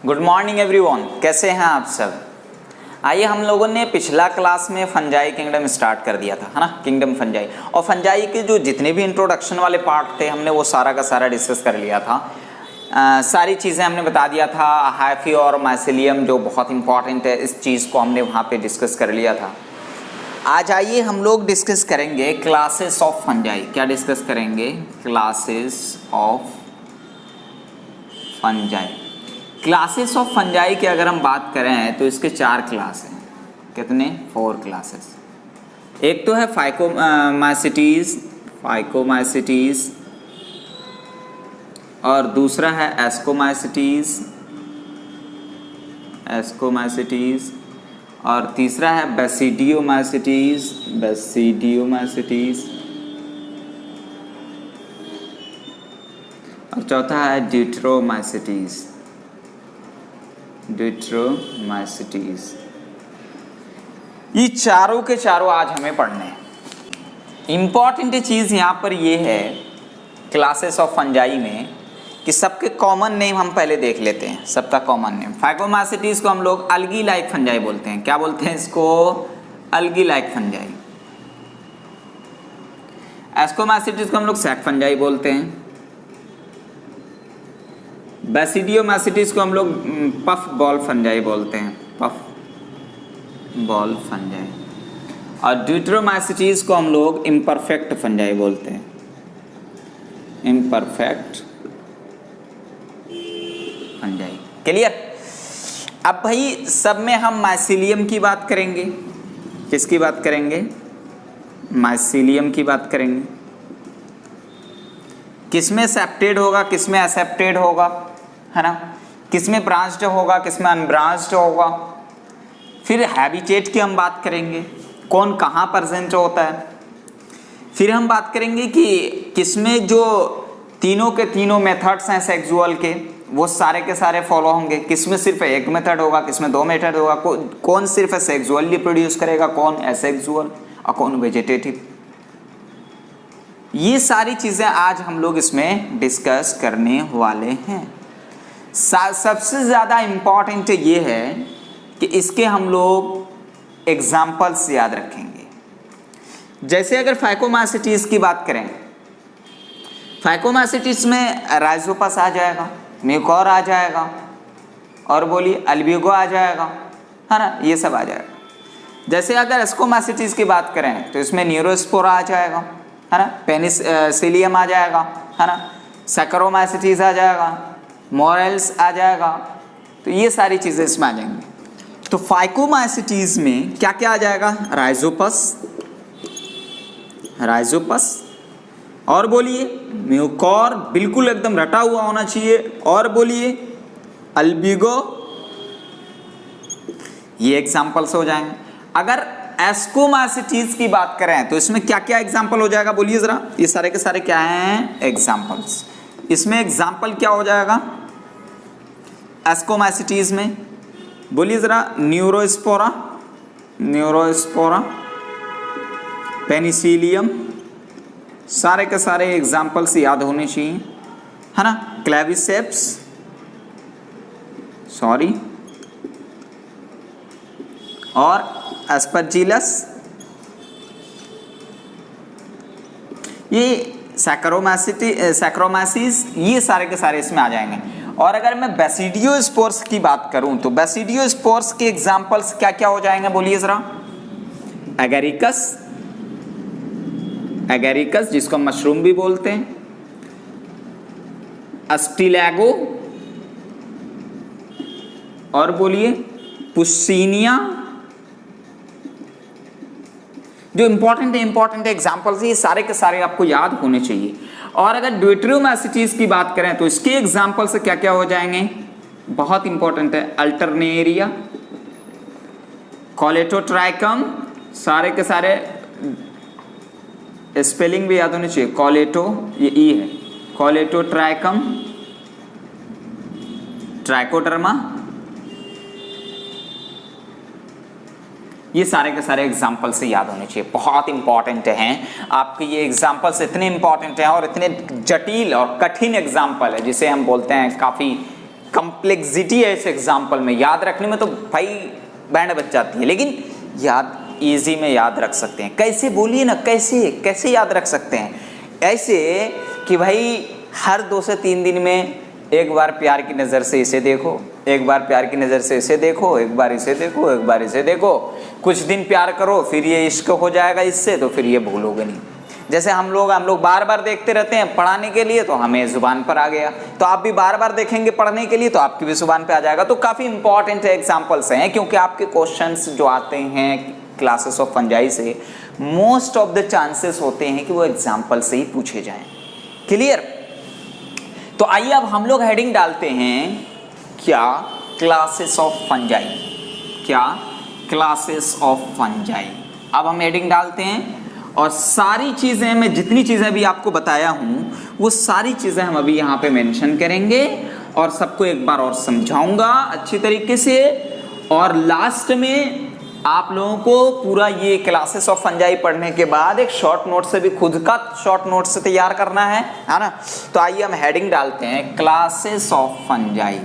Good morning everyone, कैसे हैं आप सब। आइए, हम लोगों ने पिछला क्लास में फंजाई किंगडम स्टार्ट कर दिया था, है ना, किंगडम फंजाई। और फंजाई के जो जितने भी इंट्रोडक्शन वाले पार्ट थे हमने वो सारा का सारा डिस्कस कर लिया था। सारी चीज़ें हमने बता दिया था। हाइफी और माइसिलियम जो बहुत इंपॉर्टेंट है, इस चीज़ को हमने वहाँ पे डिस्कस कर लिया था। आज आइए हम लोग डिस्कस करेंगे क्लासेस ऑफ फंजाई। क्या डिस्कस करेंगे? Classes of fungi. Classes of fungi की अगर हम बात करें तो इसके 4 क्लास हैं। कितने? 4 क्लासेस। एक तो है फाइकोमाइसिटीज, और दूसरा है एस्कोमाइसिटीज, और तीसरा है बेसिडियोमाइसिटीज, और चौथा है ड्यूटेरोमाइसिटीज। ये चारों के चारों आज हमें पढ़ने हैं। इंपॉर्टेंट चीज़ यहाँ पर ये है क्लासेस ऑफ फंजाई में कि सबके कॉमन नेम हम पहले देख लेते हैं। सबका कॉमन नेम, फाइकोमाइसिटीज को हम लोग अल्गी लाइक फंजाई बोलते हैं। क्या बोलते हैं इसको? Algae like fungi. एस्कोमाइसिटीज को हम लोग सैक फंजाई बोलते हैं। बेसिडियोमाइसिटीज को हम लोग पफ बॉल फंजाई बोलते हैं, पफ बॉल फंजाई। और ड्यूटेरोमाइसिटीज को हम लोग इम्परफेक्ट फंजाई बोलते हैं, इम्परफेक्ट फंजाई। क्लियर? अब भाई सब में हम माइसिलियम की बात करेंगे। किसकी बात करेंगे? माइसिलियम की बात करेंगे। किसमें सेप्टेड होगा, किसमें एसेप्टेड होगा, है ना, किसमें ब्रांच्ड होगा, किसमें अनब्रांच्ड होगा। फिर हैबिटेट की हम बात करेंगे, कौन कहाँ प्रेजेंट होता है। फिर हम बात करेंगे कि किसमें जो तीनों के तीनों मेथड्स हैं सेक्सुअल के, वो सारे के सारे फॉलो होंगे। किसमें सिर्फ एक मेथड होगा, किसमें 2 मेथड होगा, कौन सिर्फ सेक्सुअली प्रोड्यूस करेगा, कौन एसेक्सुअल और कौन वेजिटेटिव। ये सारी चीज़ें आज हम लोग इसमें डिस्कस करने वाले हैं। सबसे ज़्यादा इम्पॉर्टेंट ये है कि इसके हम लोग एग्जाम्पल्स याद रखेंगे। जैसे अगर फाइकोमाइसिटीज की बात करें, फाइकोमाइसिटीज में राइजोपस आ जाएगा, म्यूकोर आ जाएगा, और बोलिए अल्ब्यूगो आ जाएगा, है ना, ये सब आ जाएगा। जैसे अगर एस्कोमाइसिटीज की बात करें तो इसमें न्यूरोस्पोरा आ जाएगा, है ना, पेनिसिलियम आ जाएगा, है ना, सैकरोमाइसिटीज आ जाएगा, मोरेल्स आ जाएगा। तो ये सारी चीज़ें इसमें आ जाएंगी। तो फाइकोमाइसिटीज में क्या क्या आ जाएगा? राइजोपस, और बोलिए म्यूकोर, बिल्कुल एकदम रटा हुआ होना चाहिए, और बोलिए अल्ब्यूगो। ये एग्जाम्पल्स हो जाएंगे। अगर एस्कोमाइसिटीज की बात करें तो इसमें क्या क्या एग्जाम्पल हो जाएगा? बोलिए जरा। ये सारे के सारे क्या हैं? एग्जाम्पल्स। इसमें एग्जाम्पल क्या हो जाएगा एस्कोमाइसिटीज में? बोलिए जरा। न्यूरोस्पोरा, पेनिसिलियम, सारे के सारे एग्जाम्पल्स याद होने चाहिए, है ना। क्लेविसेप्स, और एस्परजिलस, ये सैकरोमाइसिस, ये सारे के सारे इसमें आ जाएंगे। और अगर मैं बेसिडियोस्पोर्स की बात करूं तो बेसिडियोस्पोर्स के एग्जांपल्स क्या क्या हो जाएंगे? बोलिए जरा। एगेरिकस जिसको मशरूम भी बोलते हैं, अस्टिलैगो, और बोलिए पुस्सीनिया। जो इंपॉर्टेंट एग्जाम्पल्स ये सारे के सारे आपको याद होने चाहिए। और अगर ड्यूटेरोमाइसिटीज की बात करें तो इसके एग्जाम्पल से क्या क्या हो जाएंगे? बहुत इंपॉर्टेंट है। अल्टरनेरिया, कॉलेटोट्राइकम, सारे के सारे स्पेलिंग भी याद होने चाहिए। कॉलेटो, ये ई है, कॉलेटोट्राइकम, ट्राइकोडर्मा, ये सारे के सारे एग्जाम्पल से याद होने चाहिए, बहुत इंपॉर्टेंट हैं। आपके ये एग्जाम्पल्स इतने इंपॉर्टेंट हैं और इतने जटिल और कठिन एग्जाम्पल है जिसे हम बोलते हैं काफ़ी कॉम्प्लेक्सिटी है इस एग्जाम्पल में, याद रखने में तो भाई बैंड बज जाती है, लेकिन याद इजी में याद रख सकते हैं। कैसे बोलिए ना, कैसे याद रख सकते हैं? ऐसे कि भाई हर 2 से 3 दिन में एक बार प्यार की नज़र से इसे देखो, एक बार प्यार की नज़र से इसे देखो, एक बार इसे देखो, एक बार इसे देखो, कुछ दिन प्यार करो, फिर ये इश्क हो जाएगा इससे, तो फिर ये भूलोगे नहीं। जैसे हम लोग बार बार देखते रहते हैं पढ़ाने के लिए, तो हमें ज़ुबान पर आ गया, तो आप भी बार बार देखेंगे पढ़ने के लिए, तो आपकी भी ज़ुबान पे आ जाएगा। तो काफ़ी इंपॉर्टेंट एग्जाम्पल्स हैं, क्योंकि आपके क्वेश्चंस जो आते हैं क्लासेस ऑफ फंजाई से, मोस्ट ऑफ द चांसेस होते हैं कि वो एग्जाम्पल से ही पूछे जाएं। क्लियर? तो आइए अब हम लोग हेडिंग डालते हैं, क्या क्लासेस ऑफ फंजाई, क्या क्लासेस ऑफ फंजाई। अब हम हेडिंग डालते हैं और सारी चीज़ें, मैं जितनी चीज़ें भी आपको बताया हूँ वो सारी चीज़ें हम अभी यहाँ पे मेंशन करेंगे और सबको एक बार और समझाऊंगा अच्छी तरीके से। और लास्ट में आप लोगों को पूरा ये क्लासेस ऑफ फंजाई पढ़ने के बाद एक शॉर्ट नोट से भी, खुद का शॉर्ट नोट से तैयार करना है ना। तो आइए हम हेडिंग डालते हैं, classes of fungi,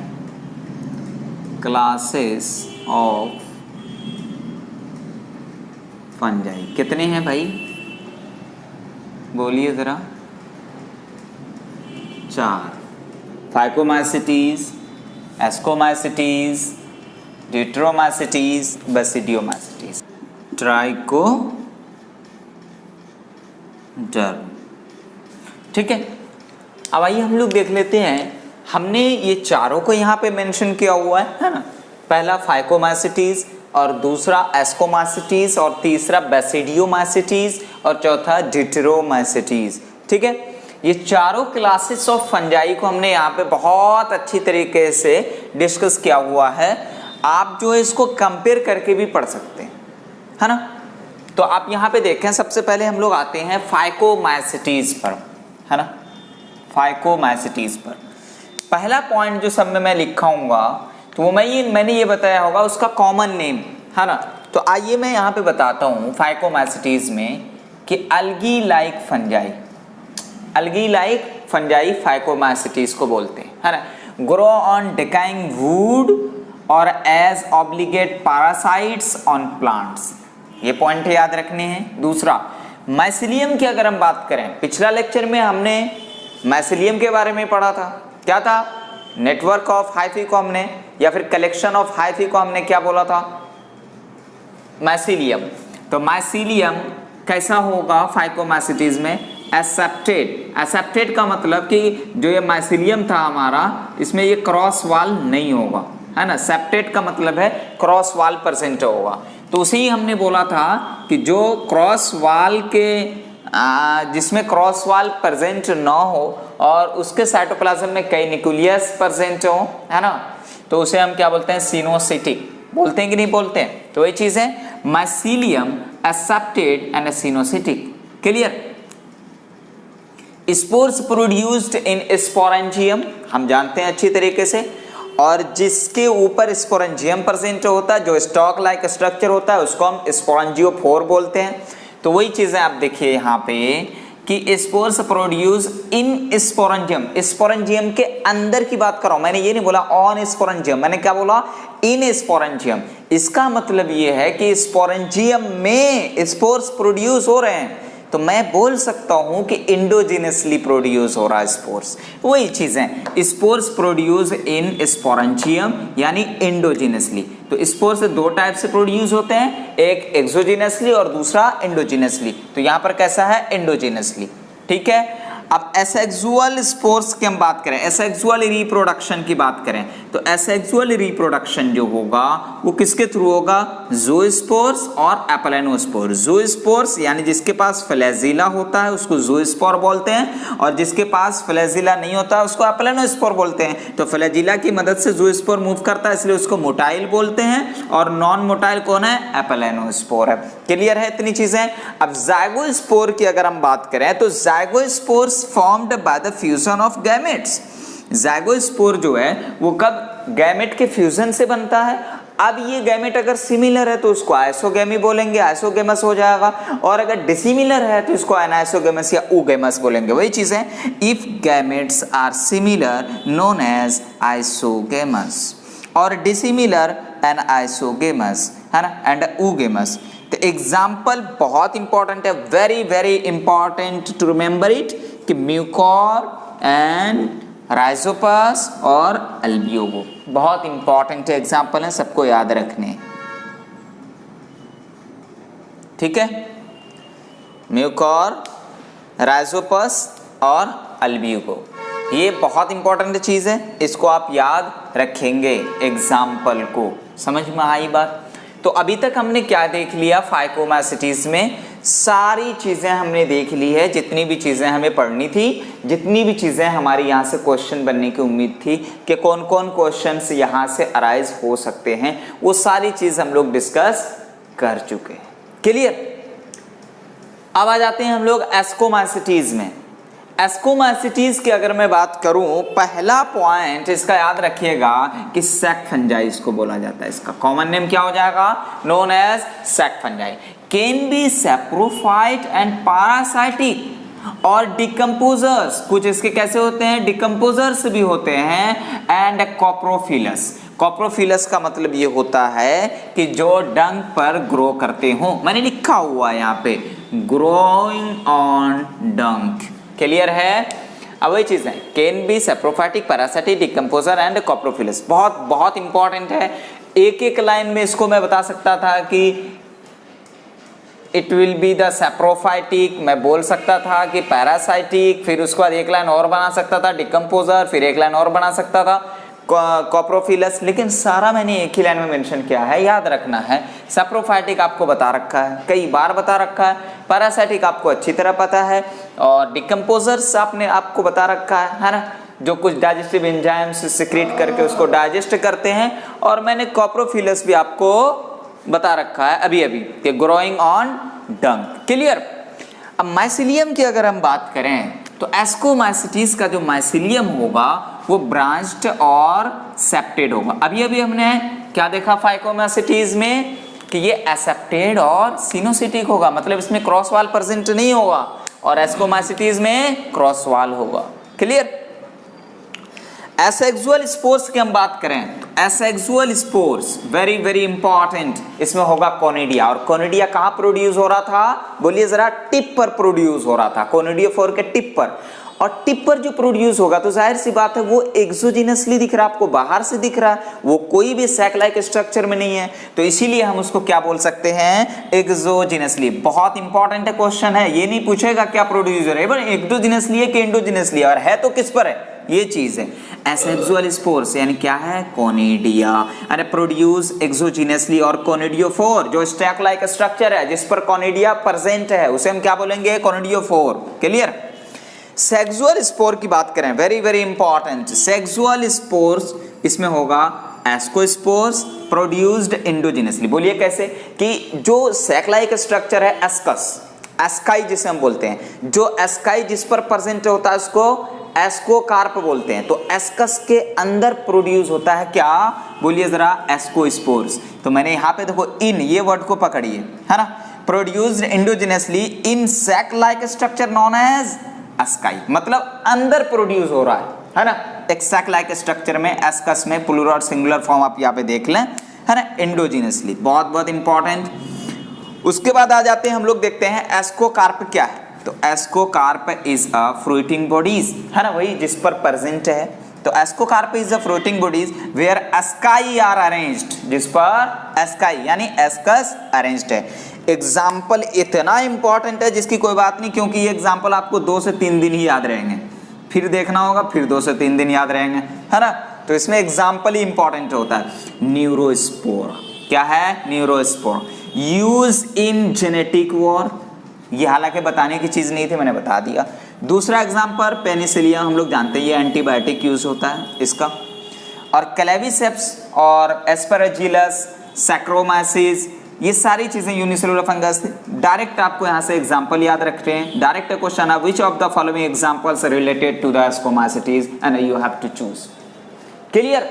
classes of fungi. कितने हैं भाई, बोलिए जरा? 4। Phycomycetes, ascomycetes, deuteromycetes, basidiomycetes, trichoderma. ठीक है, अब आइए हम लोग देख लेते हैं। हमने ये चारों को यहाँ पे मेंशन किया हुआ है ना। पहला फाइकोमाइसिटीज और दूसरा एस्कोमाइसिटीज और तीसरा बेसिडियोमाइसिटीज और चौथा ड्यूटेरोमाइसिटीज। ठीक है, ये चारों क्लासेस ऑफ फंजाई को हमने यहाँ पे बहुत अच्छी तरीके से डिस्कस किया हुआ है। आप जो है इसको कंपेयर करके भी पढ़ सकते हैं, है ना। तो आप यहाँ पे देखें, सबसे पहले हम लोग आते हैं फाइकोमाइसिटीज पर, है ना। फाइकोमाइसिटीज पर पहला पॉइंट जो सब में मैं लिखाऊंगा, तो वो मैंने ये बताया होगा उसका कॉमन नेम, है ना। तो आइए मैं यहाँ पे बताता हूँ फाइकोमाइसिटीज में कि algae like fungi, algae like fungi phycomycetes को बोलते हैं, है ना। ग्रो ऑन डिकाइंग वुड और as obligate parasites on plants, ये पॉइंट याद रखने हैं। दूसरा, माइसिलियम की अगर हम बात करें, पिछला लेक्चर में हमने माइसिलियम के बारे में पढ़ा था। क्या था? नेटवर्क ऑफ हाइफी को हमने, या फिर कलेक्शन ऑफ हाइफी को हमने क्या बोला था? माइसिलियम। तो माइसिलियम कैसा होगा फाइकोमाइसिटीज में? एक्सेप्टेड। एक्सेप्टेड का मतलब कि जो ये माइसिलियम था हमारा, इसमें ये क्रॉस वाल नहीं होगा, है ना। सेप्टेड का मतलब है क्रॉस वाल प्रेजेंट होगा। तो उसे ही हमने बोला था कि जो क्रॉस वाल के जिसमें क्रॉस वाल प्रेजेंट ना हो और उसके साइटोप्लाज्म में कई न्यूक्लियस प्रेजेंट हो, है ना, तो उसे हम क्या बोलते हैं? सिनोसिटिक। बोलते हैं कि नहीं बोलते हैं? तो ये चीज है mycelium, aseptate and coenocytic. Clear? Spores produced in sporangium, हम जानते हैं अच्छी तरीके से, और जिसके ऊपर स्पोरेंजियम प्रेजेंट होता है, जो स्टॉक लाइक स्ट्रक्चर होता है, उसको हम स्पोरेंजियोफोर बोलते हैं। तो वही चीजें आप देखिए यहाँ पे कि spores produce in sporangium, sporangium के अंदर की बात कर रहा हूं, मैंने ये नहीं बोला ऑन स्पोरेंजियम, मैंने क्या बोला? इन स्पोरेंजियम। इसका मतलब ये है कि स्पोरेंजियम में स्पोर्स प्रोड्यूस हो रहे हैं, तो मैं बोल सकता हूं कि इंडोजिनसली प्रोड्यूस हो रहा है स्पोर्स। वही चीजें, स्पोर्स प्रोड्यूस इन स्पोरेंजियम यानी इंडोजिनसली। तो स्पोर्स 2 टाइप से प्रोड्यूस होते हैं, एक एक्सोजिनसली और दूसरा इंडोजिनसली। तो यहां पर कैसा है? इंडोजिनसली। ठीक है। अब एसेक्सुअल स्पोर्स की हम बात करें, एसेक्सुअल रिप्रोडक्शन की बात करें, तो एसेक्सुअल रिप्रोडक्शन जो होगा वो किसके थ्रू होगा? ज़ूस्पोर्स और एपोलेनोस्पोर। ज़ूस्पोर्स यानी जिसके पास फ्लैजिला होता है उसको ज़ूस्पोर बोलते हैं, और जिसके पास फ्लैजिला नहीं होता है उसको एपोलेनोस्पोर बोलते हैं। तो फ्लैजिला की मदद से ज़ूस्पोर मूव करता है, इसलिए उसको मोटाइल बोलते हैं, और नॉन मोटाइल कौन है? एपोलेनोस्पोर है। क्लियर है इतनी चीजें? अब ज़ाइगोस्पोर की अगर हम बात करें, तो ज़ाइगोस्पोर formed by the fusion of gametes। ज़ाइगोस्पोर जो है वो कब? गैमेट के फ्यूजन से बनता है। अब ये गैमेट अगर सिमिलर है तो उसको आइसोगेमी बोलेंगे, आइसोगेमस हो जाएगा, और अगर डिसिमिलर है तो इसको एनाइसोगेमस या ऊगेमस बोलेंगे। वही चीज है, if gametes are similar known as isogamous और डिसिमिलर एंड आइसोगेमस, है ना, एंड ऊगेमस। तो एग्जाम्पल बहुत इंपॉर्टेंट है, very very important to remember it, कि म्यूकोर एंड राइजोपस और अल्बियोगो, बहुत इंपॉर्टेंट एग्जाम्पल है, सबको याद रखने, ठीक है। म्यूकोर, राइजोपस और अल्बियोगो, ये बहुत इंपॉर्टेंट चीज है, इसको आप याद रखेंगे एग्जाम्पल को। समझ में आई बात? तो अभी तक हमने क्या देख लिया, फाइकोमासिटीज में सारी चीजें हमने देख ली है, जितनी भी चीजें हमें पढ़नी थी, जितनी भी चीजें हमारी यहाँ से क्वेश्चन बनने की उम्मीद थी कि कौन कौन क्वेश्चंस यहाँ से अराइज हो सकते हैं, वो सारी चीज हम लोग डिस्कस कर चुके हैं। क्लियर? अब आ जाते हैं हम लोग एस्कोमासिटीज में। एस्कोमासिटीज की अगर मैं बात करूं, पहला पॉइंट इसका याद रखिएगा कि सैक फंजाई इसको बोला जाता है, इसका कॉमन नेम क्या हो जाएगा, known as sac fungi. Can be saprophyte and parasitic और डिकम्पोजर्स, कुछ इसके कैसे होते हैं, डिकम्पोजर्स भी होते हैं, एंड कॉप्रोफिलस। कॉप्रोफिलस का मतलब ये होता है कि जो डंक पर ग्रो करते हो, मैंने लिखा हुआ है यहाँ पे, ग्रोइंग ऑन डंक। क्लियर है? अब वही चीज है, can be saprophytic, parasitic, decomposer and coprophilous, बहुत बहुत इंपॉर्टेंट है। एक एक लाइन में इसको मैं बता सकता था कि it will be the saprophytic, मैं बोल सकता था कि पैरासाइटिक, फिर उसके बाद एक लाइन और बना सकता था डिकम्पोजर, फिर एक लाइन और बना सकता था कॉप्रोफिलस, लेकिन सारा मैंने एक ही लाइन में मेंशन किया है, याद रखना है। सैप्रोफाइटिक आपको बता रखा है, कई बार बता रखा है, पैरासाइटिक आपको अच्छी तरह पता है, और डिकम्पोजर्स आपने आपको बता रखा है ना, जो कुछ डाइजेस्टिव एंजाइम्स सिक्रीट करके उसको डाइजेस्ट करते हैं, और मैंने कॉप्रोफिलस भी आपको बता रखा है अभी अभी कि ग्रोइंग ऑन डंक। क्लियर? अब माइसिलियम की अगर हम बात करें तो एस्कोमासिटीज का जो माइसिलियम होगा वो ब्रांच्ड और सेप्टेड होगा। अभी अभी हमने क्या देखा फाइकोमासिटीज में कि ये एसेप्टेड और सिनोसिटिक होगा, मतलब इसमें क्रॉस वाल प्रेजेंट नहीं होगा, और एस्कोमासिटीज में क्रॉस वाल होगा। क्लियर? एसेक्सुअल स्पोर्स की हम बात करें तो asexual spores very very important, इसमें होगा कोनिडिया, और कोनिडिया कहाँ प्रोड्यूस हो रहा था, बोलिए जरा, टिप पर प्रोड्यूस हो रहा था, कोनिडियोफोर के टिप पर। और टिप पर जो प्रोड्यूस होगा तो जाहिर सी बात है वो एक्सोजिनसली दिख रहा है, आपको बाहर से दिख रहा है, वो कोई भी सैक लाइक स्ट्रक्चर में नहीं है, तो इसीलिए हम उसको क्या बोल सकते हैं, एक्सोजिनसली। बहुत इंपॉर्टेंट क्वेश्चन है, ये नहीं पूछेगा क्या प्रोड्यूस हो रहा है, एक्सोजिनसली है कि एंडोजिनसली, और है तो किस पर है, ये चीज है। एसेक्सुअल स्पोर्स यानी क्या है, कोनिडिया, अरे प्रोड्यूस एक्सोजिनसली, और कोनिडियोफोर जो स्टैक लाइक स्ट्रक्चर है जिस पर कोनिडिया प्रेजेंट है उसे हम क्या बोलेंगे, कोनिडियोफोर। क्लियर? सेक्सुअल स्पोर की बात करें, very very important, sexual spores इसमें होगा एस्कोस्पोर्स प्रोड्यूस्ड एंडोजिनसली। बोलिए कैसे, कि जो सैक लाइक स्ट्रक्चर है एस्कस, एस्काई जिसे हम बोलते हैं, जो एस्काई जिस पर प्रेजेंट होता है उसको एस्कोकार्प बोलते हैं, तो एस्कस के अंदर प्रोड्यूस होता है क्या, बोलिए जरा, एस्कोस्पोर्स। तो मैंने यहाँ पे देखो इन ये वर्ड को पकड़िए, है ना, produced endogenously in sac like structure known as asci, मतलब अंदर प्रोड्यूस हो रहा है ना, एक सैक लाइक स्ट्रक्चर में, एस्कस में, प्लूरल और सिंगुलर फॉर्म आप यहाँ पे देख लें, है ना, एंडोजिनसली, बहुत बहुत इंपॉर्टेंट। उसके बाद आ जाते हैं हम लोग, देखते हैं एस्कोकार्प क्या है। तो ascocarp is a fruiting bodies, है ना, वही जिस पर प्रेजेंट है, तो ascocarp is a fruiting bodies where asci are arranged, जिस पर एस्काई यानी एस्कस अरेंज्ड है। एग्जाम्पल इतना इंपॉर्टेंट है जिसकी कोई बात नहीं, क्योंकि ये एग्जाम्पल आपको 2 से 3 दिन ही याद रहेंगे, फिर देखना होगा, फिर 2 से 3 दिन याद रहेंगे, है ना, तो इसमें एग्जाम्पल ही इंपॉर्टेंट होता है। न्यूरोस्पोर क्या है, न्यूरोस्पोर यूज इन जेनेटिक वॉर, ये हालांकि बताने की चीज नहीं थी, मैंने बता दिया। दूसरा एग्जाम्पल पेनिसिलियम, हम लोग जानते हैं ये एंटीबायोटिक यूज होता है इसका, और क्लेविसेप्स और एस्परजिलस, सैक्रोमाइसिस, ये सारी चीजें यूनिसेलुलर फंगस। डायरेक्ट आपको यहाँ से एग्जाम्पल याद रखते हैं, डायरेक्ट क्वेश्चन है, which of the following examples related to the ascomycetes and you have to choose. Clear?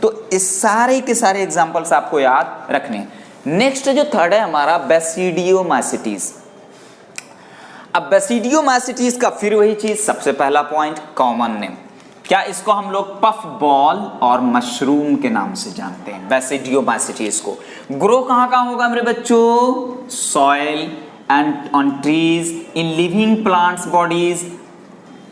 तो इस सारे के सारे एग्जाम्पल्स आपको याद रखने हैं। नेक्स्ट जो थर्ड है हमारा बेसिडियोमाइसिटीज। अब बेसिडियोमाइसिटीज का फिर वही चीज, सबसे पहला पॉइंट कॉमन नेम, क्या इसको हम लोग पफ बॉल और मशरूम के नाम से जानते हैं, बैसिडियोमाइसीटीज को। ग्रो कहाँ होगा मेरे बच्चों? Soil and on trees, in living plants bodies.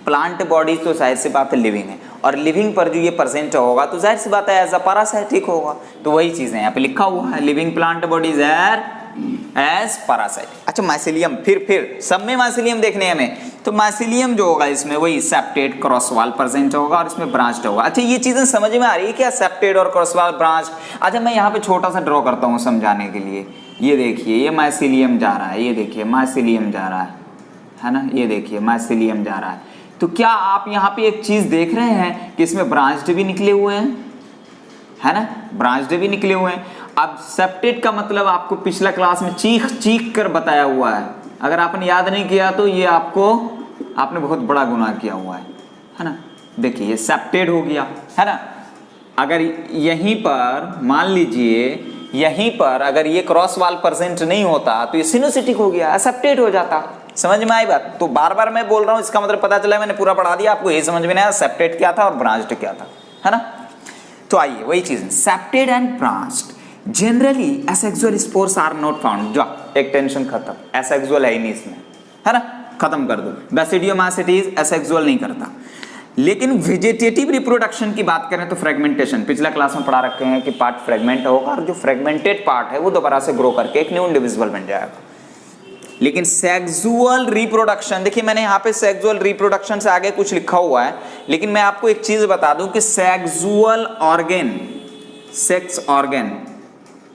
Plant bodies तो जाहिर सी बात है लिविंग है, और लिविंग पर जो ये प्रेजेंट होगा तो जाहिर सी बात है एज अ पैरासाइटिक होगा। तो वही चीजें यहाँ पे लिखा हुआ है, living plant bodies as parasite. अच्छा माइसिलियम, फिर सब में माइसिलियम देखने हमें, तो माइसिलियम जो होगा इसमें वही सेप्टेड क्रॉस वाल प्रेजेंट होगा और इसमें ब्रांच्ड होगा। अच्छा ये चीजें समझ में आ रही है क्या, सेप्टेड और क्रॉस वाल ब्रांच? अच्छा मैं यहाँ पे छोटा सा ड्रॉ करता हूँ समझाने के लिए। ये देखिए ये माइसिलियम जा रहा है, ये देखिए माइसिलियम जा रहा है ना, ये देखिए माइसिलियम जा रहा है। तो क्या आप यहाँ पे एक चीज देख रहे हैं कि इसमें ब्रांच्ड भी निकले हुए हैं, है ना, ब्रांच्ड भी निकले हुए हैं। अब सेप्टेड का मतलब आपको पिछला क्लास में चीख कर बताया हुआ है, अगर आपने याद नहीं किया तो ये आपने बहुत बड़ा गुनाह किया हुआ है ना। देखिए ये सेप्टेड हो गया, है ना। अगर यहीं पर मान लीजिए यहीं पर अगर ये क्रॉस वाल प्रेजेंट नहीं होता तो ये सिनोसिटिक हो गया, एसेप्टेड हो जाता। समझ में आई बात? तो बार बार मैं बोल रहा हूं, इसका मतलब पता चला मैंने पूरा पढ़ा दिया आपको, ये समझ में नहीं आया सेप्टेड क्या था और ब्रांच्ड क्या था, है ना। तो आइए वही चीज, septate and branched. Generally asexual spores are not found. जो एक टेंशन खत्म, एसेक्सुअल है ही नहीं इसमें, है ना, खत्म कर दो। बैसिडियोमाइसीटीज एसेक्सुअल नहीं करता। लेकिन वेजिटेटिव रिप्रोडक्शन की बात करें तो फ्रेगमेंटेशन, पिछला क्लास में पढ़ा रखे हैं कि पार्ट फ्रेगमेंट होगा और जो फ्रेगमेंटेड पार्ट है वो दोबारा से ग्रो करके एक न्यू इंडिविजुअल बन जाएगा। लेकिन सेक्सुअल रिप्रोडक्शन, देखिए मैंने यहाँ पे सेक्सुअल रिप्रोडक्शन से आगे कुछ लिखा हुआ है, लेकिन मैं आपको एक चीज बता दूं कि सेक्सुअल ऑर्गन, सेक्स ऑर्गन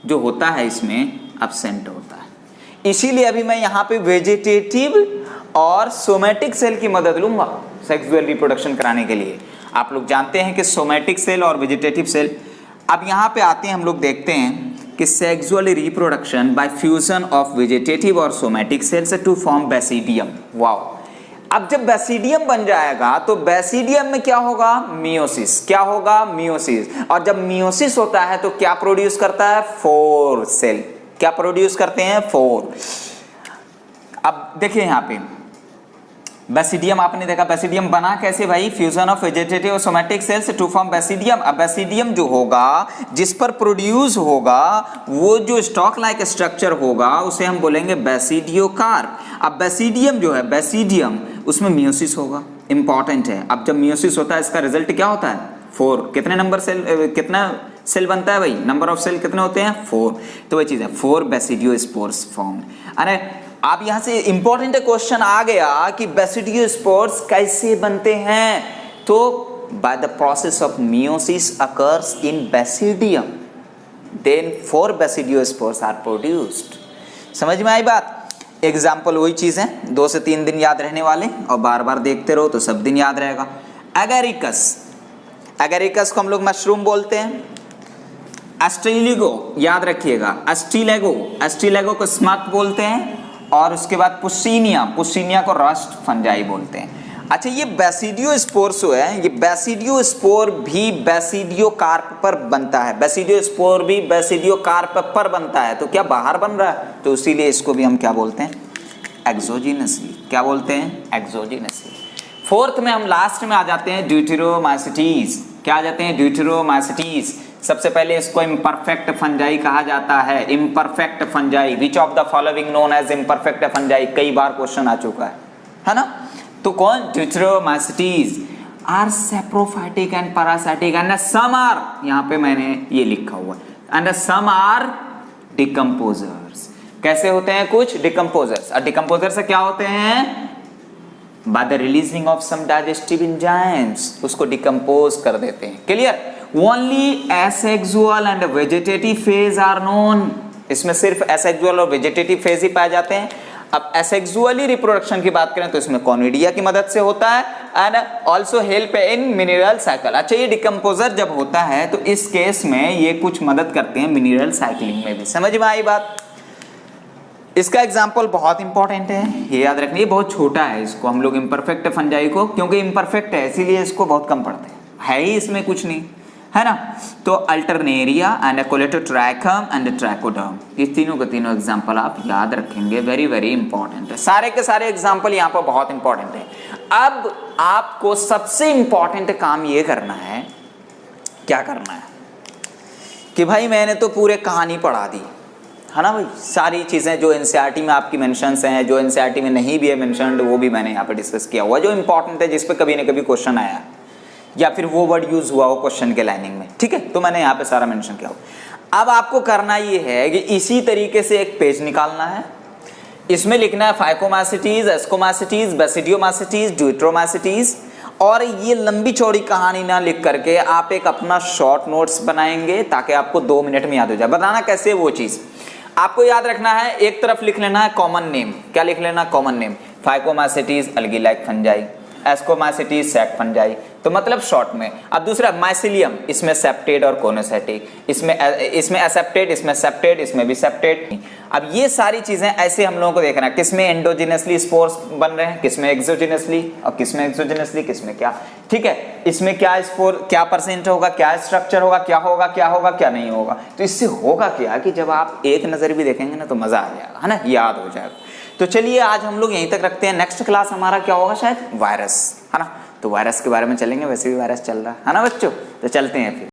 जो होता है इसमें एब्सेंट होता है। इसीलिए अभी मैं यहाँ पे वेजिटेटिव और सोमैटिक सेल की मदद लूंगा सेक्सुअल रिप्रोडक्शन कराने के लिए। आप लोग जानते हैं कि सोमैटिक सेल और वेजिटेटिव सेल। अब यहाँ पे आते हैं, हम लोग देखते हैं कि sexual reproduction by fusion of vegetative और somatic cells to form basidium. Wow, अब जब बैसिडियम बन जाएगा तो बैसिडियम में क्या होगा? मियोसिस। क्या होगा? मियोसिस। और जब मियोसिस होता है तो क्या प्रोड्यूस करता है? 4 सेल। क्या प्रोड्यूस करते हैं? 4। अब देखिए यहाँ पे बैसिडियम आपने देखा, बैसिडियम बना कैसे भाई? फ्यूजन ऑफ वेजिटेटिव और somatic cells to form basidium. अब बैसिडियम जो होगा, जिस पर प्रोड्यूस होगा, वो जो स्टॉक लाइक स्ट्रक्चर होगा उसे हम बोलेंगे बैसिडियोकार्प। अब बैसिडियम जो है, बैसिडियम उसमें मियोसिस होगा, इंपॉर्टेंट है। अब जब मियोसिस होता है इसका रिजल्ट क्या होता है? 4। कितने नंबर सेल, कितना सेल बनता है भाई? नंबर ऑफ सेल कितने होते हैं? 4। तो वही चीज है, 4 बैसिडियोस्पोर्स फॉर्म। अरे आप यहां से इंपॉर्टेंट क्वेश्चन आ गया कि बैसिडियोस्पोर्स कैसे बनते हैं? तो by the process of meiosis occurs in basidium, then 4 basidiospores are produced. समझ में आई बात? एग्जाम्पल वही चीज है, 2 से 3 दिन याद रहने वाले और बार बार देखते रहो तो सब दिन याद रहेगा। एगेरिकस, एगेरिकस को हम लोग मशरूम बोलते हैं। एस्ट्रीलिगो याद रखिएगा, एस्ट्रीलेगो, एस्ट्रीलेगो को स्मक बोलते हैं। और उसके बाद पुस्सीनिया, पुस्सीनिया को रस्ट फंजाई बोलते हैं। अच्छा ये बैसिडियोस्पोर्स जो है, ये बैसिडियोस्पोर भी बैसिडियोकार्प पर बनता है, बैसिडियोस्पोर भी बैसिडियोकार्प पर बनता है। तो क्या बाहर बन रहा है? तो इसीलिए इसको भी हम क्या बोलते हैं? एक्सोजिनसली। क्या बोलते हैं? एक्सोजिनसली। 4th में हम लास्ट में आ जाते हैं ड्यूटेरोमाइसीटीज। क्या आ जाते हैं? ड्यूटेरोमाइसीटीज। सबसे पहले इसको इम्परफेक्ट फंजाई कहा जाता है, imperfect fungi. Which of the following known as imperfect fungi? कई बार क्वेश्चन आ चुका है ना। तो कौन? Deuteromycetes are saprophytic and parasitic and some are, यहाँ पे मैंने ये लिखा हुआ है, एंड सम आर डिकम्पोजर्स। कैसे होते हैं कुछ? डिकम्पोजर्स। और डिकम्पोजर से क्या होते हैं? by the releasing of some digestive enzymes, उसको डिकम्पोज कर देते हैं। Clear? Only asexual and vegetative phase are known। इसमें सिर्फ asexual और vegetative phase ही पाए जाते हैं। अब asexually reproduction की बात करें तो इसमें कॉनिडिया की मदद से होता है and also help in mineral cycle। अच्छा ये डिकम्पोजर जब होता है तो इस केस में ये कुछ मदद करते हैं मिनरल साइकिलिंग में भी। समझ में आई बात? इसका एग्जाम्पल बहुत इंपॉर्टेंट है, ये याद रखना। ये बहुत छोटा है, इसको हम लोग इम्परफेक्ट फंजाई को, क्योंकि इम्परफेक्ट है इसीलिए इसको बहुत कम पढ़ते हैं, है ही इसमें कुछ नहीं, है ना। तो अल्टरनेरिया एंड कोलेटोट्रैकम एंड ट्रैकोडर्म, ये तीनों के तीनों एग्जाम्पल आप याद रखेंगे, वेरी वेरी इंपॉर्टेंट है। सारे के सारे एग्जाम्पल यहाँ पर बहुत इंपॉर्टेंट है। अब आपको सबसे इंपॉर्टेंट काम ये करना है, क्या करना है कि भाई मैंने तो पूरे कहानी पढ़ा दी है ना भाई, सारी चीज़ें जो एनसीईआरटी में आपकी मेंशंस हैं, जो एनसीईआरटी में नहीं भी है मेंशन्ड, वो भी मैंने यहाँ पे डिस्कस किया हुआ, जो इंपॉर्टेंट है, जिस पे कभी ना कभी क्वेश्चन आया या फिर वो वर्ड यूज हुआ हो क्वेश्चन के लाइनिंग में, ठीक है, तो मैंने यहाँ पे सारा मेंशन किया हुआ। अब आपको करना ये है कि इसी तरीके से एक पेज निकालना है, इसमें लिखना है फाइकोमासिटीज, एस्कोमासिटीज, बेसिडियोमासिटीज, ड्यूट्रोमासिटीज, और ये लंबी चौड़ी कहानी ना लिख करके आप एक अपना शॉर्ट नोट्स बनाएंगे ताकि आपको 2 मिनट में याद हो जाए। बताना कैसे वो चीज़ आपको याद रखना है। एक तरफ लिख लेना है कॉमन नेम, क्या लिख लेना, common name, phycomycetes algae like fungi, ascomycetes sac fungi, तो मतलब शॉर्ट में। अब दूसरा माइसिलियम, इसमें सेप्टेड और कोनोसेटिक, इसमें एसेप्टेड, इसमें सेप्टेड, इसमें भी सेप्टेड। अब ये सारी चीजें ऐसे हम लोगों को देखना है, किसमें एंडोजिनसली स्पोर्स बन रहे हैं, किसमें एक्सोजिनसली, और किसमें एक्सोजिनसली, किसमें क्या, ठीक है, इसमें क्या स्पोर, क्या परसेंट होगा, क्या स्ट्रक्चर होगा, क्या होगा, क्या होगा, क्या नहीं होगा। तो इससे होगा क्या कि जब आप एक नजर भी देखेंगे ना तो मजा आ जाएगा, है ना, याद हो जाएगा। तो चलिए आज हम लोग यहीं तक रखते हैं, नेक्स्ट क्लास हमारा क्या होगा, शायद वायरस, है ना, तो वायरस के बारे में चलेंगे, वैसे भी वायरस चल रहा है ना बच्चों, तो चलते हैं फिर।